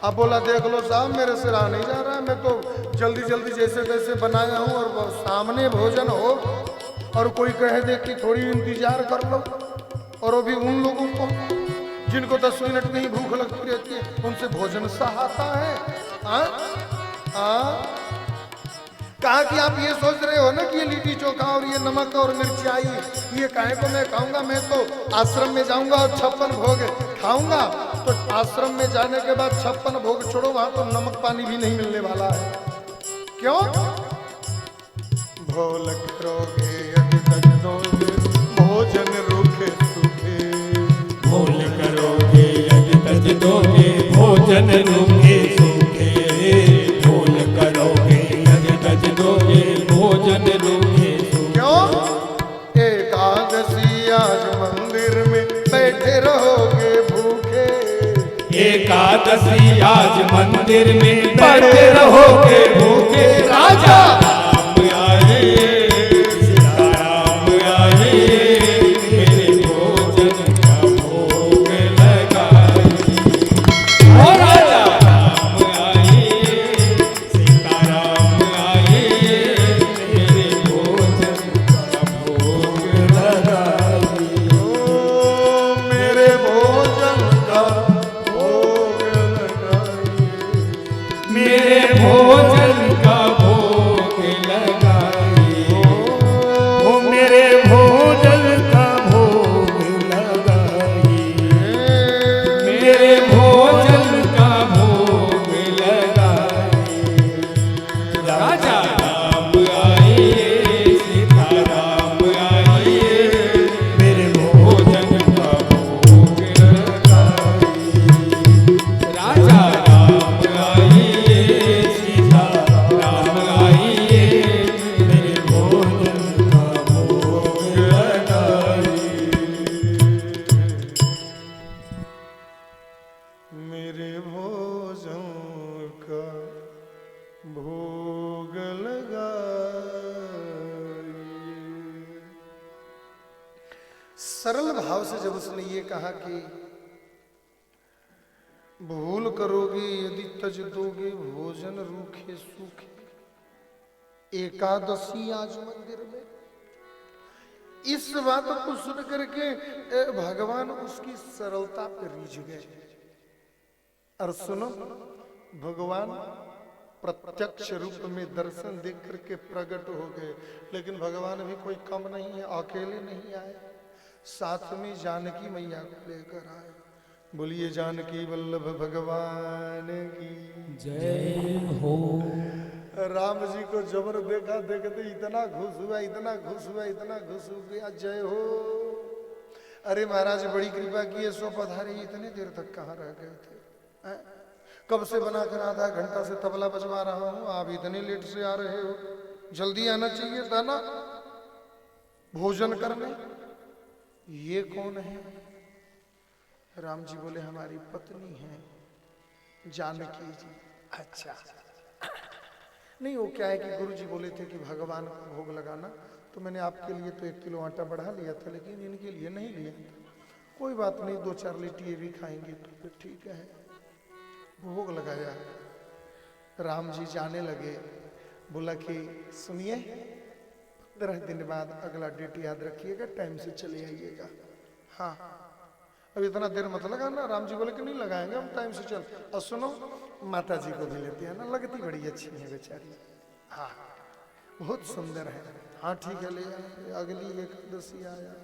अब बोला देख लो साहब मेरे से रहा नहीं जा रहा, मैं तो जल्दी जल्दी जैसे तैसे बनाया हूँ और सामने भोजन हो और कोई कह दे कि थोड़ी इंतजार कर लो, और वो भी उन लोगों को जिनको 10 मिनट में ही भूख लगती रहती है, उनसे भोजन सहाता है। कहा कि आप ये सोच रहे हो ना कि ये लिट्टी चोखा और ये नमक और मिर्चाई ये काहे को मैं खाऊंगा, मैं तो आश्रम में जाऊंगा और 56 भोग खाऊंगा। तो आश्रम में जाने के बाद 56 भोग छोड़ो, वहां तो नमक पानी भी नहीं मिलने वाला है। क्यों? भोल करोगे यदि तज दोगे भोजन रूखे सूखे, भोल करोगे यदि तज दोगे भोजन रूखे सूखे, भोल करोगे यदि तज दोगे भोजन रूखे सूखे। क्यों? एकादशी आज मंदिर में बैठे रहोगे भूखे, एकादशी आज मंदिर में बैठे रहोगे भूखे। राजा मेरे भोजन का भोग लगाइए। सरल भाव से जब उसने ये कहा कि भूल करोगे यदि तज दोगे भोजन रूखे सूखे, एकादशी आज मंदिर में, इस बात को सुन करके भगवान उसकी सरलता पे रीझ गए। और सुनो, भगवान प्रत्यक्ष रूप में दर्शन देख करके प्रकट हो गए, लेकिन भगवान भी कोई कम नहीं है, अकेले नहीं आए, साथ में जानकी मैया को लेकर आए। बोलिए जानकी वल्लभ भगवान की जय हो। राम जी को जबर देखा, देखते इतना खुश हुआ, इतना खुश हुआ, इतना खुश हो गया, जय हो। अरे महाराज बड़ी कृपा की, सो पधारे, इतने देर तक कहाँ रह गए थे? कब से बनाकर आधा घंटा से तबला बजवा रहा हूं, आप इतने लेट से आ रहे हो, जल्दी आना चाहिए था ना भोजन करने। ये कौन है? राम जी बोले हमारी पत्नी है जानकी जी। अच्छा नहीं, वो क्या है कि गुरु जी बोले थे कि भगवान को भोग लगाना, तो मैंने आपके लिए तो 1 किलो आटा बढ़ा लिया था, लेकिन इनके लिए नहीं लिया था। कोई बात नहीं, 2-4 लिट्टी भी खाएंगे तो फिर ठीक है। भोग लगाया, राम जी जाने लगे। बोला कि सुनिए 15 दिन बाद अगला डेट याद रखिएगा, टाइम से चले आइएगा। हाँ अब इतना देर मत लगाना। राम जी बोले कि नहीं लगाएंगे हम, टाइम से चल। और सुनो माता जी को भी लेते हैं ना, लगती बड़ी अच्छी है बेचारी, हाँ बहुत सुंदर है। हाँ ठीक है ले आए। अगली एकादशी आया,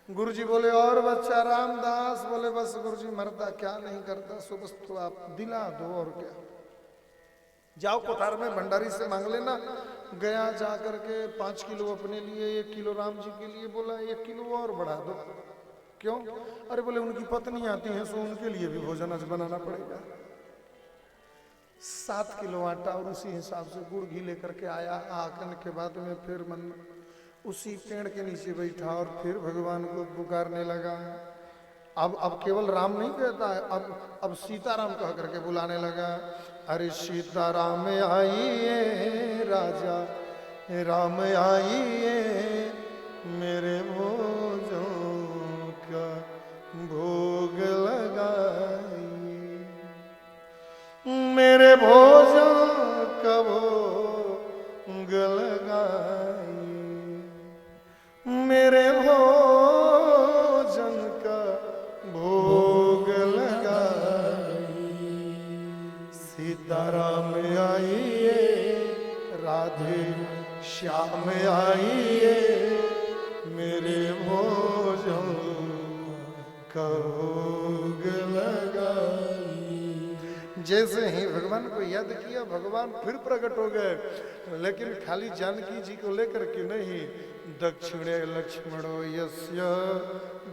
गुरु जी बोले और बच्चा रामदास? बोले बस गुरु जी, मरता क्या नहीं करता, सो बस तो आप दिला दो, और क्या। जाओ कोठार में भंडारी से मांग लेना। गया जा करके 5 किलो अपने लिए, 1 किलो राम जी के लिए। बोला 1 किलो और बढ़ा दो। क्यों? अरे बोले उनकी पत्नी आती है, सो उनके लिए भी भोजन आज बनाना पड़ेगा। 7 किलो आटा और उसी हिसाब से गुड़ घी लेकर के आया। आकर के बाद में फिर मन उसी पेड़ के नीचे बैठा और फिर भगवान को पुकारने लगा। अब केवल राम नहीं कहता है, अब सीताराम कह करके बुलाने लगा। अरे सीताराम आइए राजा राम आइए, मेरे भोजों का भोग लगाइए। मेरे भोजन कबो गलगाई, मेरे भोजन का भोग लगाई। सीताराम आइए, राधे श्याम आइए, मेरे भोजन का भोग लगाई। जैसे ही भगवान को याद किया, भगवान फिर प्रकट हो गए, लेकिन खाली जानकी जी को लेकर के नहीं। दक्षिणे लक्ष्मणो यस्य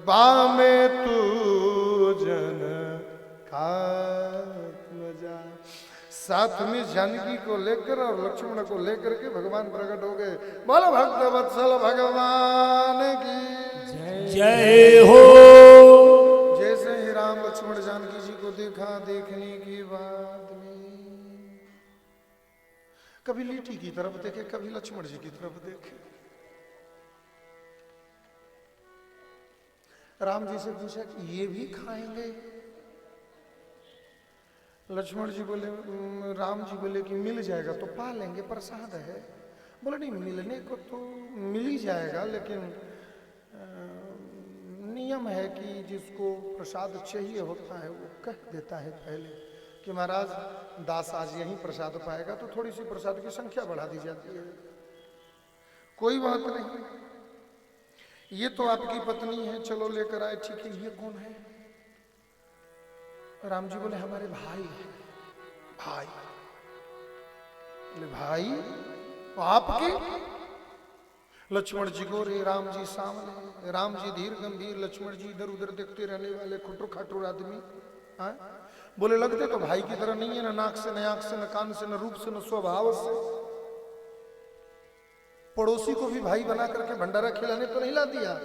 बामे तु जन कात्मजा। साथ में जानकी को लेकर और लक्ष्मण को लेकर के भगवान प्रकट हो गए। बोलो भक्त वत्सल भगवान की जय हो। जैसे ही राम लक्ष्मण जानकी जी को देखा, देखने के बाद में कभी लीटी की तरफ देखे, कभी लक्ष्मण जी की तरफ देखे। राम जी से पूछा कि ये भी खाएंगे? लक्ष्मण जी बोले, राम जी बोले कि मिल जाएगा तो पा लेंगे, प्रसाद है। बोले नहीं, मिलने को तो मिल ही जाएगा, लेकिन नियम है कि जिसको प्रसाद चाहिए होता है वो कह देता है पहले कि महाराज दास आज यही प्रसाद पाएगा, तो थोड़ी सी प्रसाद की संख्या बढ़ा दी जाती है। कोई बात नहीं, ये तो आपकी पत्नी है, चलो लेकर आए। ठीक है, ये कौन है? राम जी बोले हमारे भाई है। भाई? बोले भाई आपके? लक्ष्मण जी को रे, राम जी सामने, राम जी धीर गंभीर, लक्ष्मण जी इधर उधर देखते रहने वाले खुटुर खाटुर आदमी। बोले लगते तो भाई की तरह नहीं है, ना नाक से, न आंख से, न कान से, न रूप से, न स्वभाव से। पड़ोसी को भी भाई बना करके भंडारा खिलाने तो नहीं ला दिया।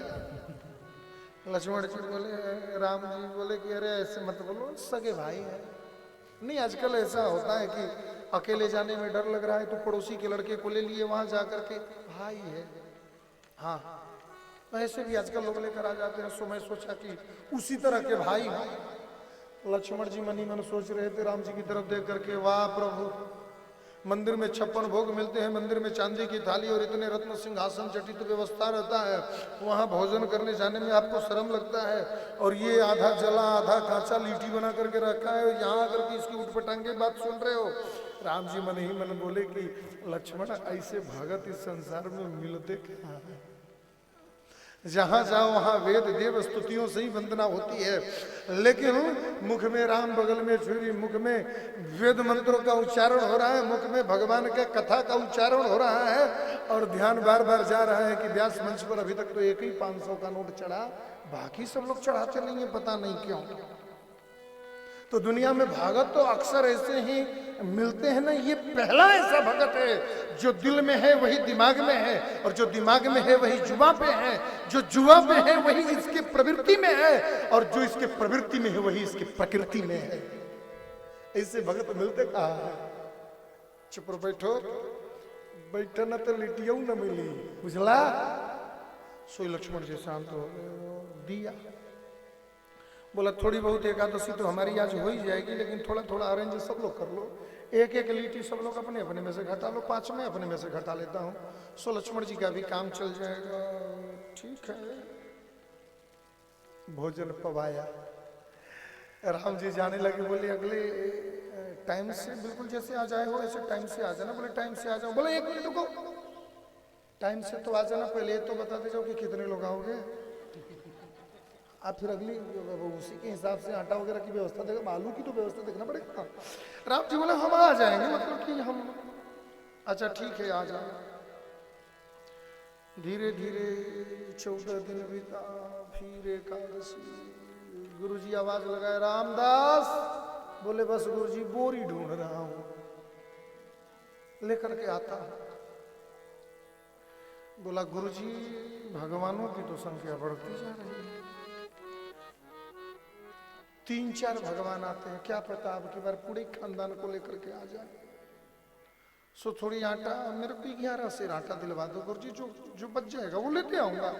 लक्ष्मण जी बोले, राम जी बोले कि अरे ऐसे मत बोलो, सगे भाई है। नहीं, आजकल ऐसा होता है कि अकेले जाने में डर लग रहा है तो पड़ोसी के लड़के को ले लिए, वहां जाकर के भाई है। हाँ, ऐसे भी आजकल लोग लेकर आ जाते हैं। सो मैं सोचा कि उसी तरह के भाई हो। लक्ष्मण जी मनी मन सोच रहे थे राम जी की तरफ देख करके, वाह प्रभु, मंदिर में 56 भोग मिलते हैं, मंदिर में चांदी की थाली और इतने रत्न सिंहासन जटित व्यवस्था रहता है, वहां भोजन करने जाने में आपको शर्म लगता है, और ये आधा जला आधा कांचा लीटी बना करके रखा है, यहाँ आकर के इसकी उठपटांगे बात सुन रहे हो। राम जी मन ही मन बोले कि लक्ष्मण ऐसे भगत इस संसार में मिलते क्या है? जहां जाओ वहां वेद देव स्तुतियों से ही वंदना होती है, लेकिन मुख में राम, बगल में छुरी, मुख में वेद मंत्रों का उच्चारण हो रहा है, मुख में भगवान के कथा का उच्चारण हो रहा है, और ध्यान बार बार जा रहा है कि व्यास मंच पर अभी तक तो एक ही 500 का नोट चढ़ा, बाकी सब लोग चढ़ाते नहीं है, पता नहीं क्यों। तो दुनिया में भगत तो अक्सर ऐसे ही मिलते हैं ना। ये पहला ऐसा भगत है जो दिल में है वही दिमाग में है, और जो दिमाग में है वही जुबा पे है, जो जुबा पे है वही इसके प्रवृत्ति में है, और जो इसके प्रवृत्ति में है वही इसके प्रकृति में है। ऐसे भगत मिलते कहाँ है? चुप बैठो, बैठो न तो लिटियो न मिली, बुझला? सोई लक्ष्मण जी शांत हो दिया। बोला थोड़ी बहुत एकादशी तो हमारी आज हो ही जाएगी, लेकिन थोड़ा थोड़ा अरेंज सब लोग कर लो, एक एक लीटी सब लोग अपने अपने में से घटा लो, 5 में अपने में से घटा लेता हूँ। सो लक्ष्मण जी का भी काम चल जाएगा। ठीक है, भोजन पवाया, राम जी जाने लगे। बोले अगले टाइम से बिल्कुल जैसे आ जाए हो ऐसे टाइम से आ जाना। बोले टाइम से आ जाओ। बोले 1 मिनट रुको, टाइम से तो आ जाना, पहले तो बता दे जाओ कि कितने लोग आओगे, आप फिर अगली उसी के हिसाब से आटा वगैरह की व्यवस्था देगा, आलू की तो व्यवस्था देखना पड़ेगा। राम जी बोले हम आ जाएंगे, मतलब कि हम, अच्छा ठीक है आ जाओ। धीरे धीरे 14 दिन बीता, फिर एकादशी। गुरुजी आवाज लगाए, रामदास। बोले बस गुरुजी बोरी ढूंढ रहा हूं, लेकर के आता। बोला गुरुजी भगवानों की तो संख्या बढ़ती जा रही है, 3-4 भगवान आते हैं, क्या पता अब की बार पूरे खानदान को लेकर के आ जाए। सो थोड़ी आटा, मेरे को 11 सेर आटा दिलवा दो गुरुजी, जो बच जाएगा वो लेते आऊंगा।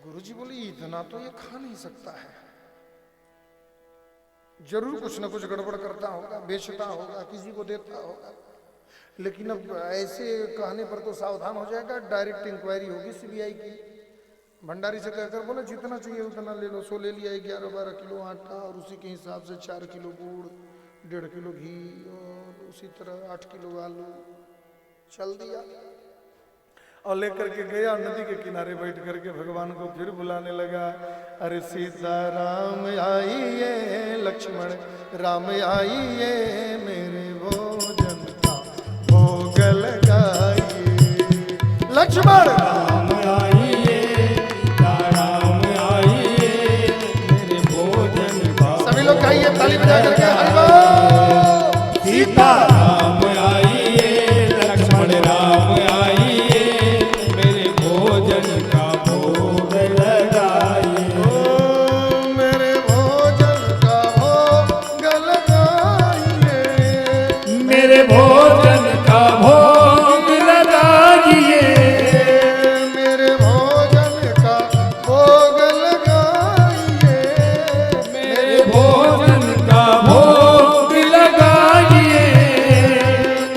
गुरुजी बोले इतना तो ये खा नहीं सकता है, जरूर कुछ ना कुछ गड़बड़ करता होगा, बेचता होगा, किसी को देता होगा। लेकिन अब ऐसे कहने पर तो सावधान हो जाएगा, डायरेक्ट इंक्वायरी होगी सीबीआई की। भंडारी से कहकर बोले जितना चाहिए उतना ले लो। सो ले लिया 11-12 किलो आटा और उसी के हिसाब से 4 किलो गुड़, 1.5 किलो घी और उसी तरह 8 किलो आलू चल दिया और लेकर के गया। नदी के किनारे बैठ करके भगवान को फिर बुलाने लगा। अरे सीता राम आइए, लक्ष्मण राम आइए, मेरे भोजन का भोग लगाइए। लक्ष्मण राम आइए, सीता राम आइए, मेरे भोजन का सभी लोग कहिए ताली बजा करके हरि बोल। सीता राम आइए, लक्ष्मण राम आइए, मेरे भोजन का भोग लगाइए। ओ मेरे भोजन का भोग लगाइए, मेरे भोजन का भोग लगाइए, मेरे भोजन का भोग लगाइए, मेरे भोजन का भोग लगाइए,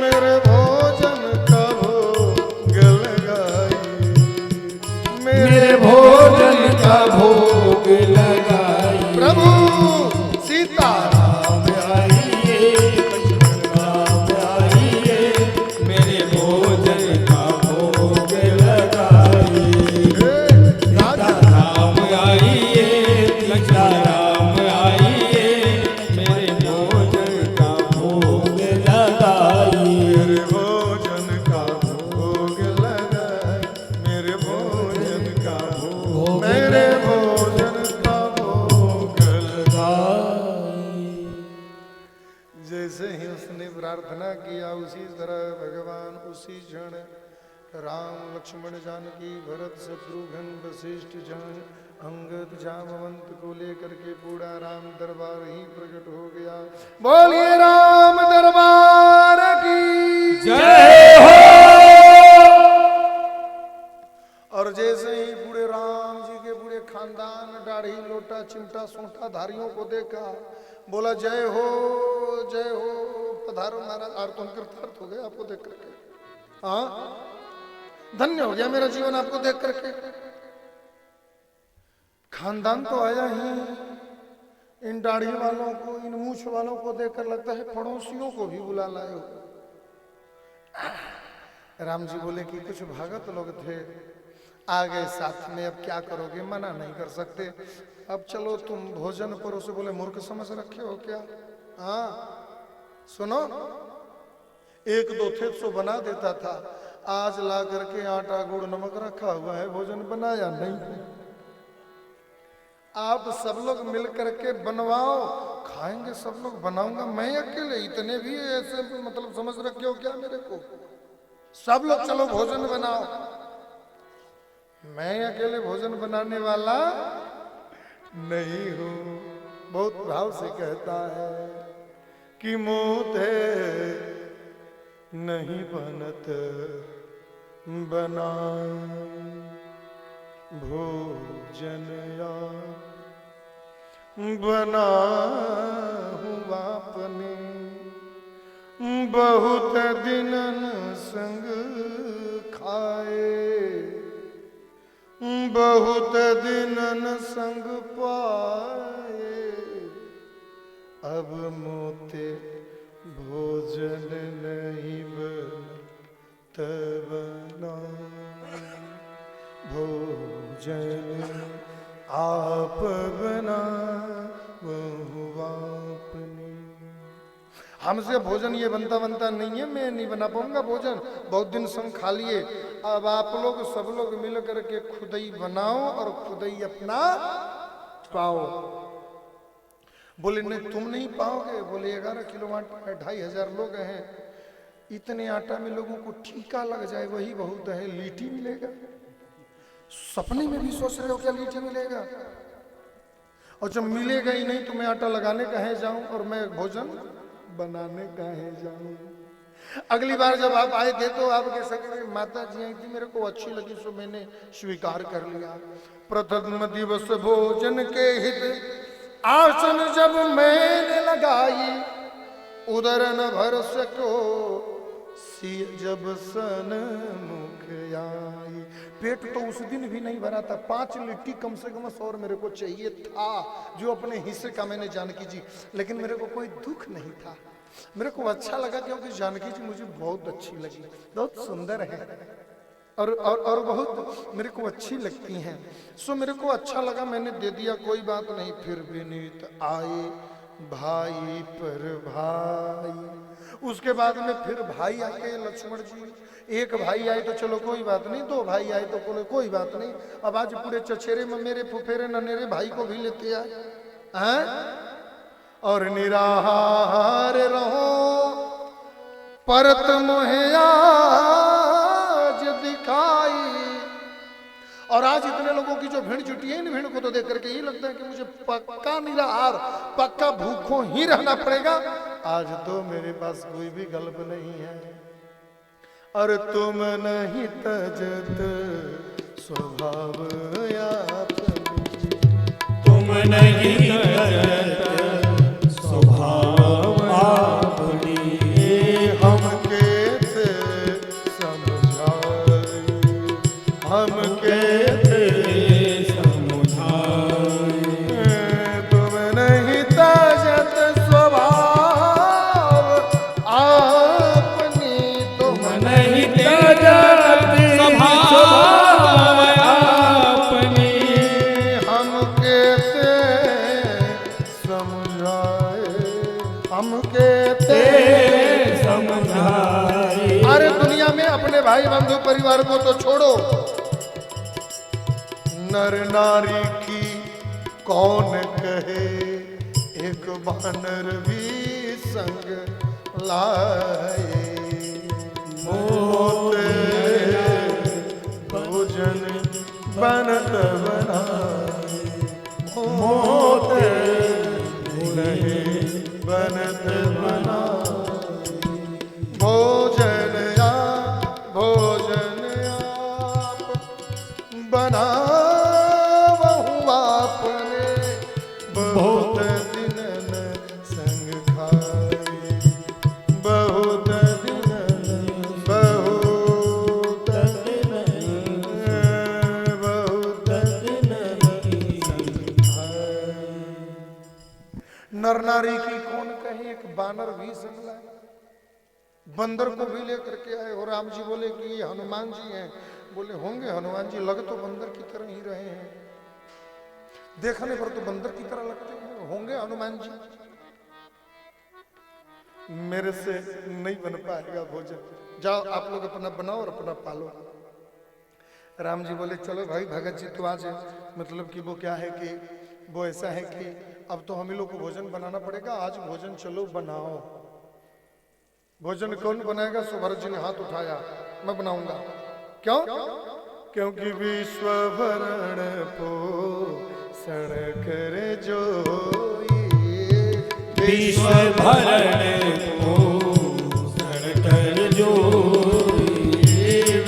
मेरे भोजन का भोग लगाइए, मेरे भोजन का भोग लगाइए। प्रभु सीता राम आइए, लक्ष्मण राम आइए, मेरे भोजन का भोग लगाइए। राजा राम आइए, लक्ष्मण राम आइए, मेरे भोजन का भोग लगाइए। मेरे भोजन का भोग लगाए, मेरे भोजन का भोग, मेरे भोजन का भोग लगाए। जैसे ही उसने प्रार्थना किया उसी तरह भगवान उसी क्षण राम लक्ष्मण जानकी भरत शत्रुघ्न वशिष्ठ जन अंगद जामवंत को लेकर के पूरा राम दरबार ही प्रकट हो गया। बोलिए राम दरबार की जय हो। और जैसे ही बूढ़े राम जी के बूढ़े खानदान दाढ़ी लोटा चिमटा सोंटा धारियों को देखा, बोला जय हो जय हो, पधारो महाराज। और तुम कृतार्थ हो गए आपको देख करके। हाँ धन्य हो गया मेरा जीवन आपको देख करके। खानदान तो आया ही, इन दाढ़ी वालों को, इन मूछ वालों को देखकर लगता है पड़ोसियों को भी बुला लाए हो। राम जी बोले कि कुछ भगत लोग थे, आ गए साथ में, अब क्या करोगे, मना नहीं कर सकते। अब चलो तुम भोजन परोसो। बोले मूर्ख समझ रखे हो क्या? हाँ सुनो, 1-2 थे तो बना देता था, आज ला करके आटा गुड़ नमक रखा हुआ है, भोजन बनाया नहीं। आप सब लोग मिल करके बनवाओ, खाएंगे सब लोग, बनाऊंगा मैं अकेले? इतने भी ऐसे मतलब समझ रखे हो क्या मेरे को? सब लोग चलो भोजन बनाओ। मैं अकेले भोजन बनाने वाला नहीं हूं। बहुत भाव से कहता है कि मोते नहीं बनत बना भोजन या बना हुआ अपने, बहुत दिनन संग खाए, बहुत दिनन संग पाए, अब मोते भोजन नहीं बना भोजन आप बना हुआ अपने। हमसे भोजन ये बनता नहीं है, मैं नहीं बना पाऊंगा भोजन, बहुत दिन संग खा लिए। अब आप लोग सब लोग मिल करके खुद ही बनाओ और खुद ही अपना पाओ। बोले नहीं तुम नहीं पाओगे। बोले 11 किलो आटा है, 2500 लोग हैं, इतने आटा में लोगों को ठीका लग जाए वही बहुत है। लीटी मिलेगा? सपने में भी सोच रहे हो क्या लीटी मिलेगा? और जब मिलेगा ही नहीं तो मैं आटा लगाने कहे जाऊं और मैं भोजन बनाने कहे जाऊं। अगली बार जब आप आए थे तो आपके सगे माता जी आई थी, मेरे को अच्छी लगी सो मैंने स्वीकार कर लिया। प्रथम दिवस भोजन के हित आसन जब मैंने लगाई उदर न भर सको, सिय जब सन मुख आई। पेट तो उस दिन भी नहीं भरा था, 5 लिट्टी कम से कम और मेरे को चाहिए था, जो अपने हिस्से का मैंने जानकी जी, लेकिन मेरे को कोई दुख नहीं था। मेरे को अच्छा लगा क्योंकि जानकी जी मुझे बहुत अच्छी लगी, बहुत सुंदर है और बहुत मेरे को अच्छी लगती हैं। सो मेरे को अच्छा लगा, मैंने दे दिया, कोई बात नहीं। फिर विनीत आए भाई पर भाई। उसके बाद में फिर भाई आके लक्ष्मण जी, एक भाई आए तो चलो कोई बात नहीं, 2 भाई आए तो कोई बात नहीं। अब आज पूरे चचेरे में मेरे फुफेरे ननेरे भाई को भी लेते आए हैं। और निराहार रहो परत मोहे आज दिखाई। और आज इतने लोगों की जो भीड़ जुटी है, इन भीड़ को तो देख करके ये लगता है कि मुझे पक्का निराहार, पक्का भूखों ही रहना पड़ेगा। आज तो मेरे पास कोई भी गल्प नहीं है। और तुम नहीं तजत स्वभाव आपनी, तुम नहीं तजत स्वभाव आपनी। हम कैसे समझाए, हम कैसे समझाए। तुम नहीं तजत स्वभाव आपनी, तुम नहीं तजत स्वभाव आपनी। हम कैसे समझाए, हम कैसे समझाए। अरे दुनिया में अपने भाई बंधु परिवार को तो छोड़ो, नर नारी की कौन कहे, एक बानर भी संग लाए। मोते भोजन बनत बनाए, मोते नहीं बनत बनाए। भोजन आप बनावहु आपने, बहुत दिन संग खाए, बहुत दिन बहुत संग खाए। नर नारी की कौन कहे, एक बानर भी संग लाए। बंदर को भी लेकर के आए। और राम जी बोले कि ये हनुमान जी हैं। बोले होंगे हनुमान जी, लग तो बंदर की तरह ही रहे हैं, देखने पर तो बंदर की तरह लगते हैं, होंगे हनुमान जी। मेरे से नहीं बन पाएगा भोजन, जाओ आप लोग अपना बनाओ और अपना पालो। राम जी बोले चलो भाई भगत जी, तो आज मतलब कि वो क्या है कि वो ऐसा है कि अब तो हम ही लोग को भोजन बनाना पड़ेगा। आज भोजन चलो बनाओ। भोजन कौन बनाएगा? सुभरत जी ने हाथ उठाया, मैं बनाऊंगा। क्यों? क्योंकि विश्व भरण पोषण करे जो, विश्व भरण पोषण कर जो,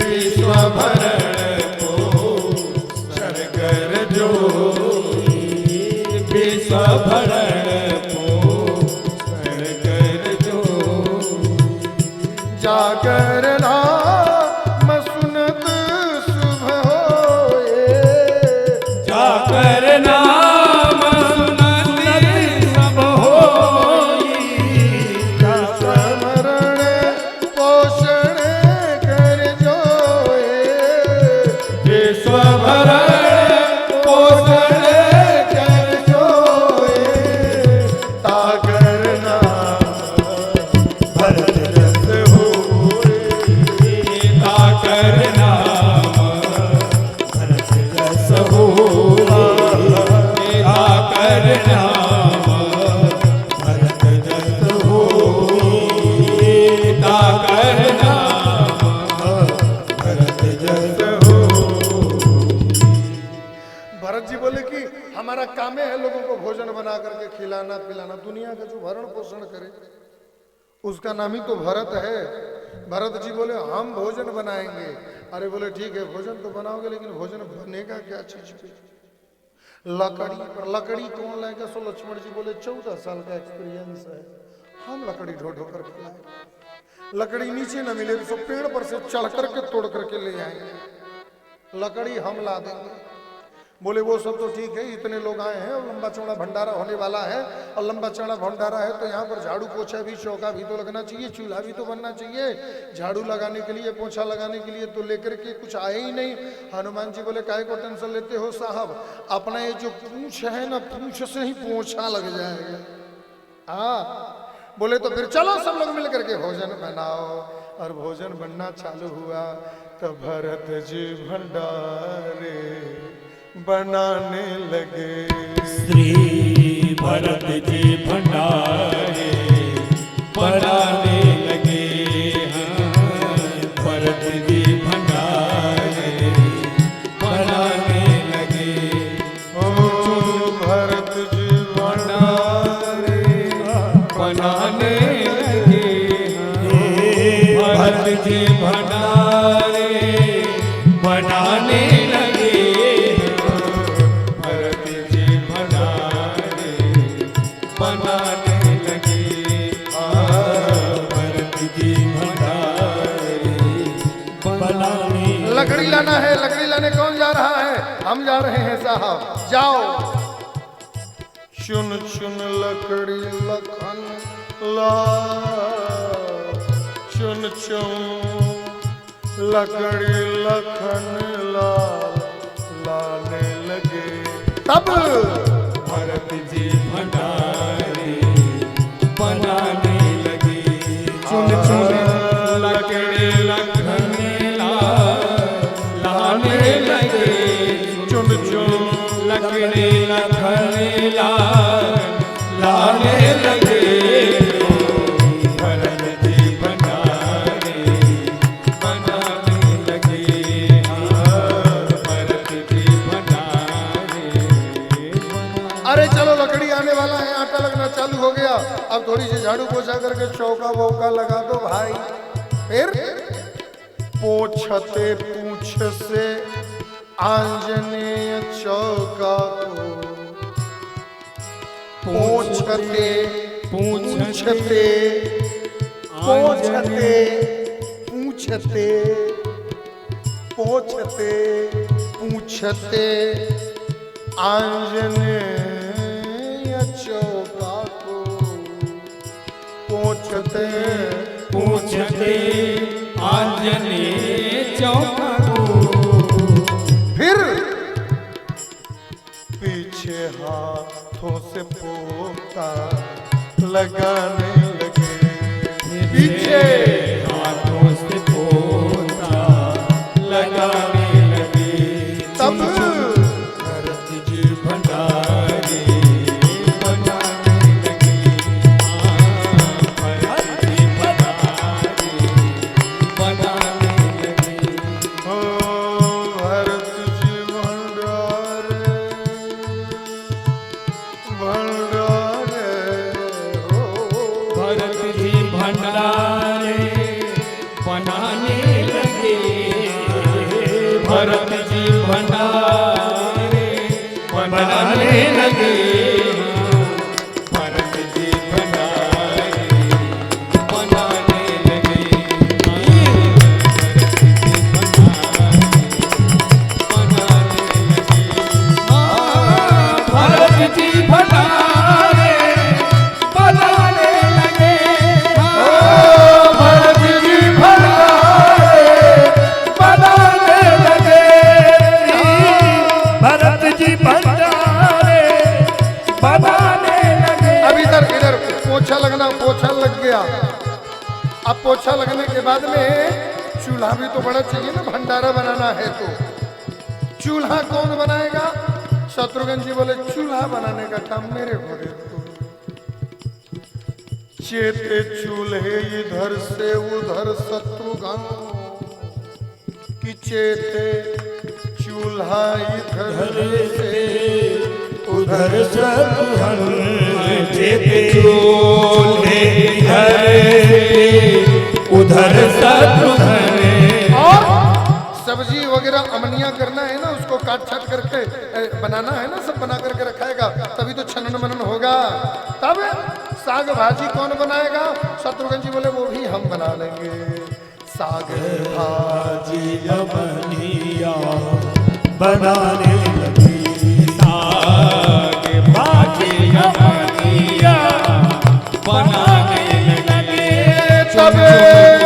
विश्व भरण पोषण कर जो, विश्व भरण पोषण कर जो। जाकर नाम सुनत शुभ होए, जाकर नाम सुनत सब होई। स्मरण पोषण कर जोए, विश्व भरण पोषण कर जोए। ताकर नाम भरत रस होए, ताकर नाम भरत रस होए। ताकर नाम भरत रस होए। ताकर नाम भरत रस भरत जी बोले कि हमारा काम है लोगों को भोजन बना करके खिलाना पिलाना। दुनिया का जो भरण पोषण करे उसका नाम ही तो भरत है। भरत जी बोले हम भोजन बनाएंगे। अरे बोले ठीक है भोजन तो बनाओगे, लेकिन भोजन बनेगा क्या चीज पे? लकड़ी पर लकड़ी कौन लाएगा? सो लक्ष्मण जी बोले 14 साल का एक्सपीरियंस है, हम लकड़ी ढो ढो कर लाए। लकड़ी नीचे न मिले तो पेड़ पर से चढ़ करके तोड़ करके ले आएंगे, लकड़ी हम ला देंगे। बोले वो सब तो ठीक है, इतने लोग आए हैं और लंबा चौड़ा भंडारा होने वाला है, और लंबा चौड़ा भंडारा है तो यहाँ पर झाड़ू पोछा भी, चौका भी तो लगना चाहिए, चूल्हा भी तो बनना चाहिए। झाड़ू लगाने के लिए, पोछा लगाने के लिए तो लेकर के कुछ आए ही नहीं। हनुमान जी बोले काहे को टेंशन लेते हो साहब, अपना ये जो पूंछ है ना, पूंछ से ही पोछा लग जाएगा। हाँ, बोले तो फिर चलो सब लोग मिल करके भोजन बनाओ। और भोजन बनना चालू हुआ तो भरत जी भंडारे बनाने लगे। श्री भरत जी भंडारे बनाने लगे। भरत जी भंडारे बनाने लगे। ओ भरत जी भंडारे बनाने लगे। भरत जी भंडारे बनाने लगे। लकड़ी लाना है, लकड़ी लाने कौन जा रहा है? हम जा रहे हैं साहब, जाओ। चुन चुन लकड़ी लखन ला, चुन चुन लकड़ी लखन लाल लाने लगे। तब भरत जी भंडारे बनाने लगे। चुन चुन लकड़ी लखन लाने लगे। चुन चुन लकड़ी लखन लाने लगे। भरत जी भंडारे बनाने लगे। भरत जी भंडारे। अरे चलो लकड़ी आने वाला है, आटा लगना चालू हो गया। अब थोड़ी सी झाड़ू पोछा करके चौका वौका लगा दो भाई। फिर पोछते पूछ से आंजनेय चौका को, पोछते पूछते पोछते पूछते पोछते पूछते आंजनेय चौका को, पोछते पूछते आंजनेय चौका को। फिर पीछे हाथों से पोता लगाने लगे। पीछे हाथों से पोता लगाने लगे। तब भरत जी भंडारे बनाने लगे। भरत जी भंडारे बनाने लगे। ओ भरत जी भंडारे भंडारे हो। भरत जी भंडारे बनाने लगे। भरत जी भंडारे बनाने लगे। भरत जी भंडारे बनाने लगे। भरत जी भंडारे बनाने लगे। भरत जी भंडारे बनाने लगे। भरत जी भंडारे बनाने लगे। अब इधर पोछा लगना, पोछा लग गया। अब पोछा लगने के बाद में चूल्हा भी तो बड़ा चाहिए ना, भंडारा बनाना है तो। चूल्हा कौन बनाएगा? शत्रुघ्न जी बोले चूल्हा बनाने का काम मेरे को दे दो। चेते चूल्हे इधर से उधर शत्रुघ्न की, चेते चूल्हा इधर से उधर शत्रुघ्न। चेते चूल्हे इधर से उधर शत्रुघ्न। और सब्जी वगैरह अमनिया करना है ना, उसको काट छाट करके बनाना है ना, सब बना करके रखाएगा, तभी तो छनन मनन होगा। तब साग भाजी कौन बनाएगा? शत्रुघ्न जी बोले वो भी हम बना लेंगे। साग भाजी अमनिया बनाने लगी, साग भाजी अमनिया बनाने लगे। तब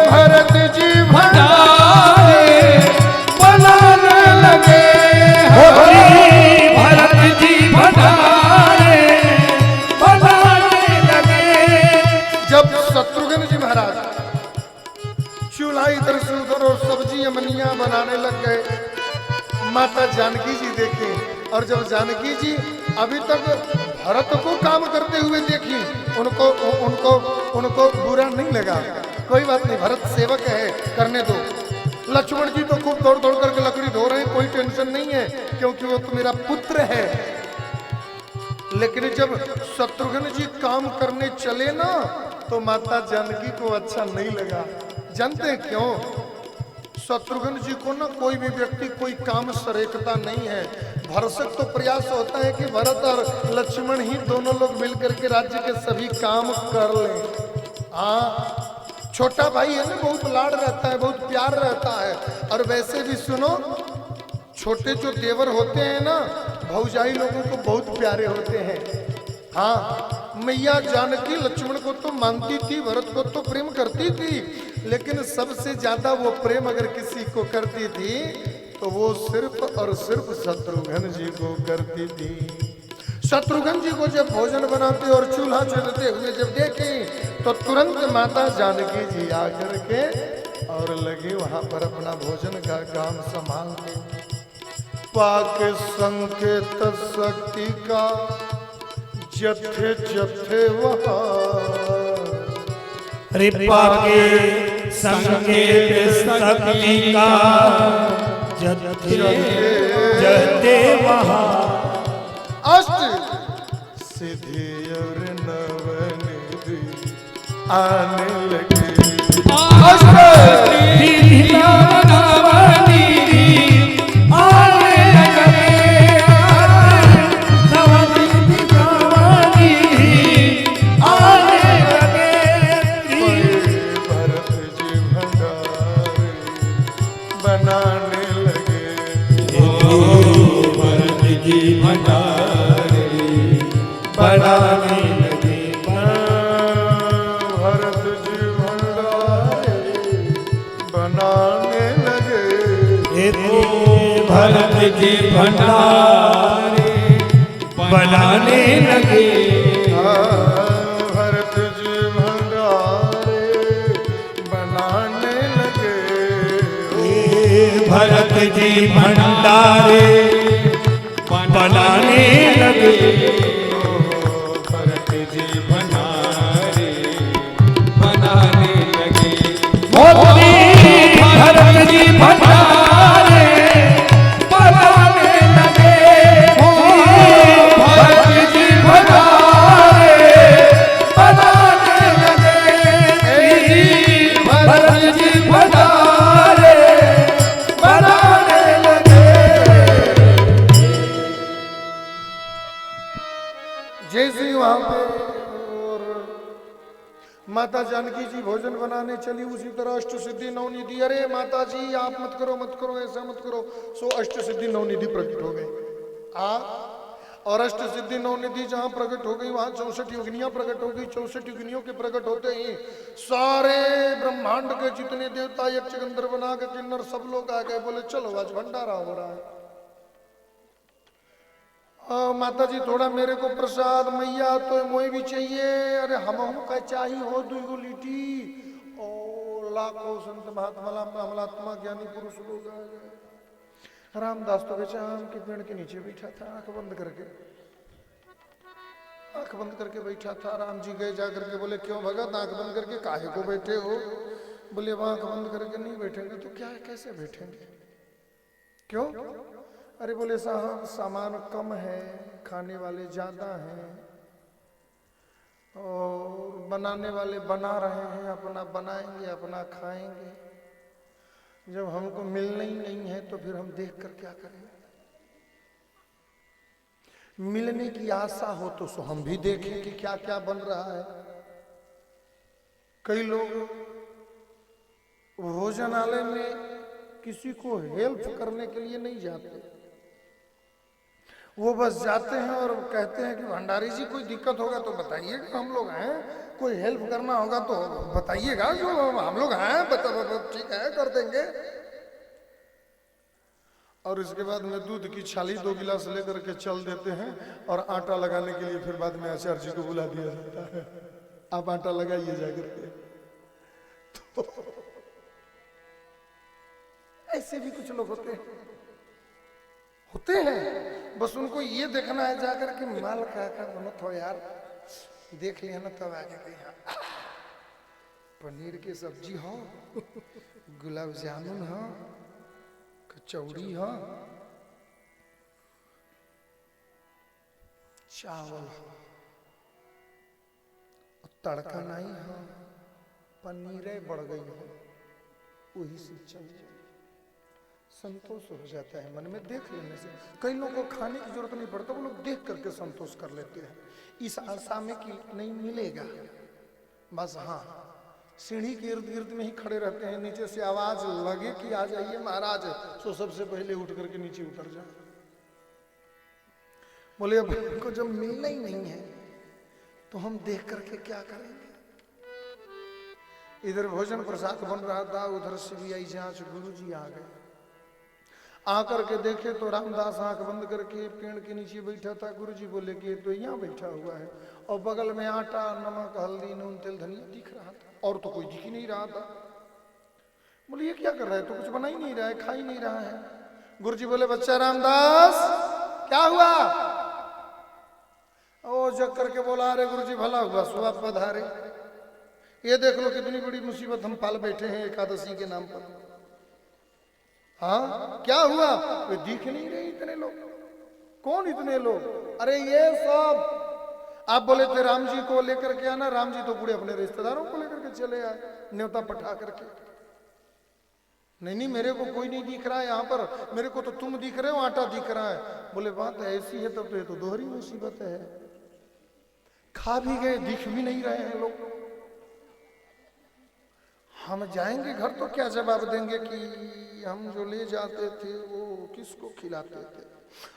भरत जी भंडारे बनाने लगे। भरत जी भंडारे बनाने लगे। जब शत्रुघ्न जी महाराज चूल्हा इधर से उधर और सब्जी अमनिया बनाने लग गए, माता जानकी जी देखे, और जब जानकी जी अभी तक भरत को काम करते हुए देखी, उनको उनको उनको बुरा नहीं लगा। कोई बात नहीं, भरत सेवक है, करने दो। लक्ष्मण जी तो खूब दौड़ दौड़ करके लकड़ी धो रहे हैं, कोई टेंशन नहीं है, क्योंकि वो तो मेरा पुत्र है। लेकिन जब शत्रुघ्न जी काम करने चले ना, तो माता जानकी को अच्छा नहीं लगा। जानते हैं क्यों? शत्रुघ्न जी को ना कोई भी व्यक्ति कोई काम सरेकता नहीं है। भरसक तो प्रयास होता है कि भरत और लक्ष्मण ही दोनों लोग मिलकर के राज्य के सभी काम कर लें। हाँ, छोटा भाई है ना, बहुत लाड़ रहता है, बहुत प्यार रहता है। और वैसे भी सुनो, छोटे जो देवर होते हैं ना, भौजाई लोगों को बहुत प्यारे होते हैं। हाँ, मैया जानकी लक्ष्मण को तो मानती थी, भरत को तो प्रेम करती थी, लेकिन सबसे ज्यादा वो प्रेम अगर किसी को करती थी तो वो सिर्फ और सिर्फ शत्रुघ्न जी को करती थी। शत्रुघ्न जी को जब भोजन बनाते और चूल्हा चढ़ते हुए जब देखे, तो तुरंत माता जानकी जी आकर के और लगी वहां पर अपना भोजन का काम संभालते। पाक संकेत शक्ति का जथे जथे वहां, रिपा के संकेत शक्ति का जथे जथे वहां, अष्ट सिद्धि और नवनिधि आने लगे। अष्ट सिद्धि और नवनिधि आने लगे। नवनिधि आने लगे। भरत जी भंडारे बनाने लगे। भरत जी भंडारे बनाने लगे। भरत जी भंडारे बनाने लगे। भरत जी भंडारे बनाने लगे। भरत जी भंडारे बनाने लगे। भरत जी भंडारे बनाने लगे। भरत जी भंडारे बनाने लगे। भरत जी भंडारे बनाने लगे। भरत जी भंडारे बनाने लगे। भरत जी भंडारे बनाने लगे। जैसे ही वहां पे और माता जानकी जी भोजन बनाने चली, उसी तरह अष्ट सिद्धि नवनिधि, अरे माता जी आप मत करो मत करो, ऐसा मत करो। सो अष्ट सिद्धि नवनिधि प्रकट हो गए। और अष्ट सिद्धि नवनिधि जहां प्रकट हो गई, वहां 64 योगिनियां प्रकट हो गई। 64 योगिनियों के प्रकट होते ही सारे ब्रह्मांड के जितने देवता यक्ष गंधर्व नाग किन्नर सब लोग आ गए। बोले चलो आज भंडारा हो रहा है। माता जी थोड़ा मेरे को प्रसाद, मैया तो मोई भी चाहिए। अरे हम का चाहिए हो दुगो लिट्टी। ओ लाखों संत महात्मा अमलात्मा ज्ञानी पुरुष लोग आ गए। रामदास तो बेचा आम के पेड़ के नीचे बैठा था, आंख बंद करके बैठा था। राम जी गए जा करके बोले क्यों भगत आंख बंद करके काहे को बैठे हो? बोले वहां आंख बंद करके नहीं बैठेंगे तो क्या कैसे बैठेंगे? क्यों? अरे बोले साहब सामान कम है, खाने वाले ज्यादा हैं और बनाने वाले बना रहे हैं, अपना बनाएंगे अपना खाएंगे। जब हमको मिलना ही नहीं है तो फिर हम देख कर क्या करेंगे? मिलने की आशा हो तो सो हम भी देखें कि क्या क्या बन रहा है। कई लोग भोजनालय में किसी को हेल्प करने के लिए नहीं जाते, वो बस जाते हैं और कहते हैं कि भंडारी जी कोई दिक्कत होगा तो बताइएगा, हम लोग हैं, कोई हेल्प करना होगा तो बताइएगा, जो हम लोग हैं ठीक है कर देंगे। और इसके बाद में दूध की छाली 2 गिलास लेकर के चल देते हैं और आटा लगाने के लिए फिर बाद में आचार्य जी को बुला दिया जाता है, आप आटा लगाइए जाकर के। तो ऐसे भी कुछ लोग होते हैं, बस उनको ये देखना है जाकर के माल क्या क्या बनत हो यार, देख लिया ना तब आगे के यहाँ पनीर की सब्जी हो, गुलाब जामुन हो, कचौड़ी हो, चावल हो, तड़का नहीं हो, पनीर बढ़ गई हो, वही से चल जाए, संतोष हो जाता है मन में देख लेने से। कई लोगों को खाने की जरूरत नहीं पड़ता, वो लोग देख करके संतोष कर लेते हैं, इस आशा में कि नहीं मिलेगा। बस हाँ, सीढ़ी के इर्द गिर्द में ही खड़े रहते हैं, नीचे से आवाज लगे कि आ जाइए महाराज, तो सबसे पहले उठ करके नीचे उतर जाए। बोले अब हमको जब मिलना ही नहीं है तो हम देख करके क्या करेंगे? इधर भोजन प्रसाद बन रहा था, उधर सीबीआई जांच, गुरुजी आ गए। आकर के देखे तो रामदास आंख बंद करके पेड़ के नीचे बैठा था। गुरुजी बोले कि ये तो यहाँ बैठा हुआ है, और बगल में आटा, नमक, हल्दी, नून, तेल, धनिया दिख रहा था, और तो कोई दिख ही नहीं रहा था। बोले ये क्या कर रहा है, तो कुछ बना ही नहीं रहा है, खा ही नहीं रहा है। गुरुजी बोले बच्चा रामदास क्या हुआ? ओ जग करके बोला, अरे गुरुजी भला हुआ, सुबह पधारे, ये देख लो कितनी बड़ी मुसीबत हम पाल बैठे हैं एकादशी के नाम पर। हाँ क्या हुआ? वे दिख नहीं रहे इतने लोग। कौन इतने लोग? अरे ये सब आप बोले थे राम जी को लेकर के आना, राम जी तो पूरे अपने रिश्तेदारों को लेकर के चले आए, न्योता पठा करके। नहीं मेरे को कोई नहीं दिख रहा है यहाँ पर, मेरे को तो तुम दिख रहे हो, आटा दिख रहा है। बोले बात ऐसी है तब तो ये तो दोहरी मुसीबत है, खा भी गए दिख भी नहीं रहे हैं लोग। हम जाएंगे घर तो क्या जवाब देंगे कि हम जो ले जाते थे वो किसको खिलाते थे?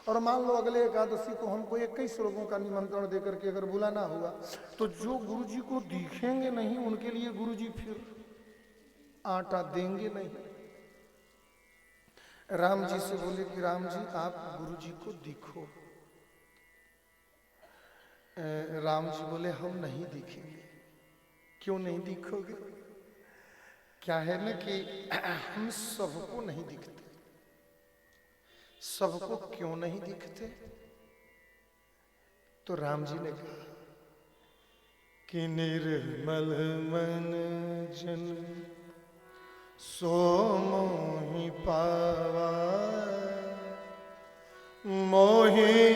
और मान लो अगले एकादशी को हमको 21 लोगों का निमंत्रण देकर के अगर बुलाना हुआ, तो जो गुरुजी को दिखेंगे नहीं उनके लिए गुरुजी फिर आटा देंगे नहीं। राम जी से बोले कि राम जी आप गुरुजी को दिखो। राम जी बोले हम नहीं दिखेंगे। क्यों नहीं दिखोगे? क्या है ना कि हम सबको नहीं दिखते। सबको क्यों नहीं दिखते? तो राम जी ने कहा कि निर्मल मन जन सो मोहि पावा, मोहि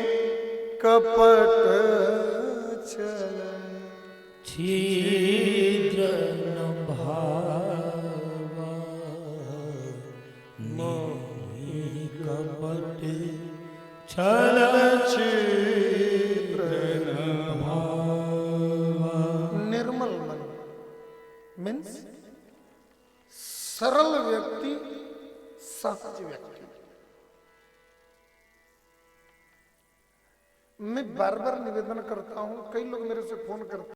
कपट चल छिद्र न भावा, मोहि कपट छल छिद्र न भावा। निर्मल मन मीन्स सरल व्यक्ति, सहज व्यक्ति। मैं बार बार निवेदन करता हूं, कई लोग मेरे से फोन करते